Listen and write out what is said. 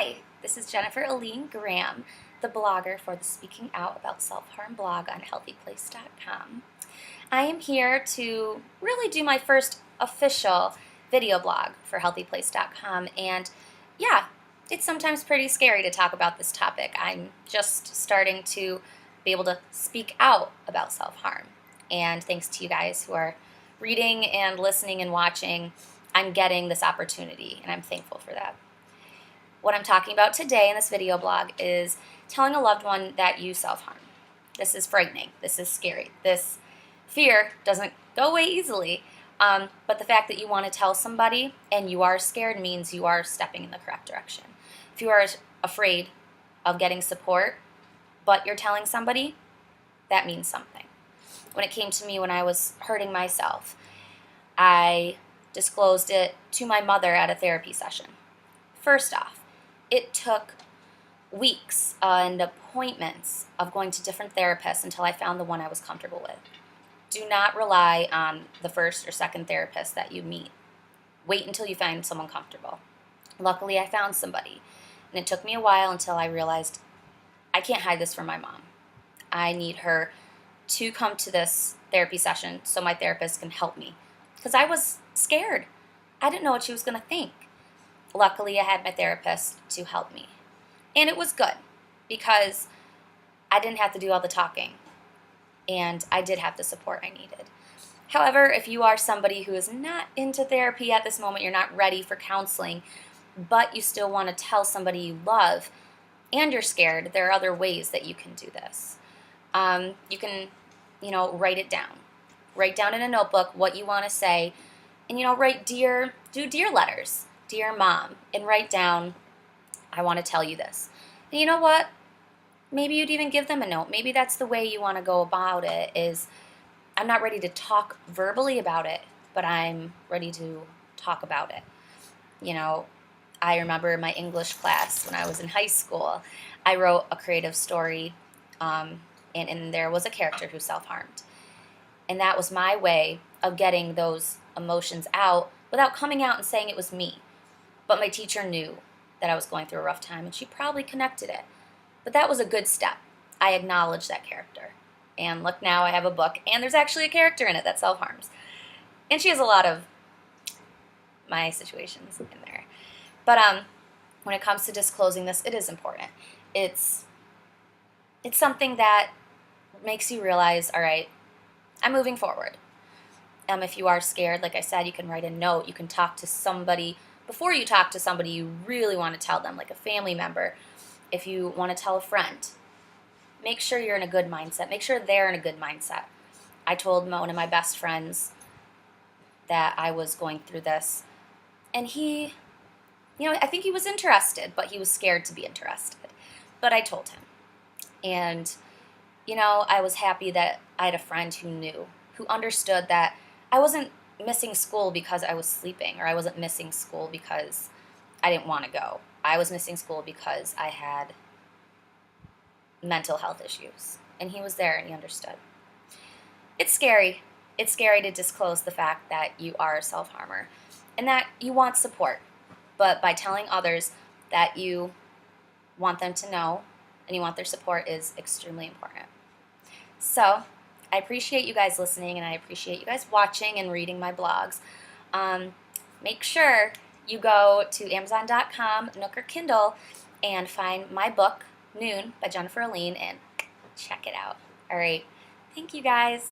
Hi, this is Jennifer Aline Graham, the blogger for the Speaking Out About Self-Harm blog on healthyplace.com. I am here to really do my first official video blog for healthyplace.com, and yeah, it's sometimes pretty scary to talk about this topic. I'm just starting to be able to speak out about self-harm, and thanks to you guys who are reading and listening and watching, I'm getting this opportunity, and I'm thankful for that. What I'm talking about today in this video blog is telling a loved one that you self-harm. This is frightening. This is scary. This fear doesn't go away easily, but the fact that you want to tell somebody and you are scared means you are stepping in the correct direction. If you are afraid of getting support, but you're telling somebody, that means something. When it came to me when I was hurting myself, I disclosed it to my mother at a therapy session. First off, it took weeks and appointments of going to different therapists until I found the one I was comfortable with. Do not rely on the first or second therapist that you meet. Wait until you find someone comfortable. Luckily, I found somebody, and it took me a while until I realized I can't hide this from my mom. I need her to come to this therapy session so my therapist can help me, because I was scared. I didn't know what she was going to think. Luckily, I had my therapist to help me. And it was good because I didn't have to do all the talking, and I did have the support I needed. However, if you are somebody who is not into therapy at this moment, you're not ready for counseling, but you still want to tell somebody you love and you're scared, there are other ways that you can do this. You can, write it down. Write down in a notebook what you want to say, and, do dear letters. Dear Mom, and write down, I want to tell you this. And you know what? Maybe you'd even give them a note. Maybe that's the way you want to go about it, is I'm not ready to talk verbally about it, but I'm ready to talk about it. I remember in my English class when I was in high school, I wrote a creative story, and there was a character who self-harmed. And that was my way of getting those emotions out without coming out and saying it was me. But my teacher knew that I was going through a rough time, and she probably connected it. But that was a good step. I acknowledged that character. And look, now I have a book, and there's actually a character in it that self-harms. And she has a lot of my situations in there. But when it comes to disclosing this, it is important. It's something that makes you realize, all right, I'm moving forward. If you are scared, like I said, you can write a note. You can talk to somebody. Before you talk to somebody you really want to tell them, like a family member, if you want to tell a friend, make sure you're in a good mindset. Make sure they're in a good mindset. I told one of my best friends that I was going through this, and he, I think he was interested, but he was scared to be interested. But I told him. And, I was happy that I had a friend who knew, who understood that I wasn't missing school because I was sleeping, or I wasn't missing school because I didn't want to go. I was missing school because I had mental health issues, and he was there and he understood. It's scary. It's scary to disclose the fact that you are a self-harmer and that you want support, but by telling others that you want them to know and you want their support is extremely important. So I appreciate you guys listening, and I appreciate you guys watching and reading my blogs. Make sure you go to Amazon.com, Nook or Kindle, and find my book, Noon by Jennifer Aline, and check it out. All right. Thank you guys.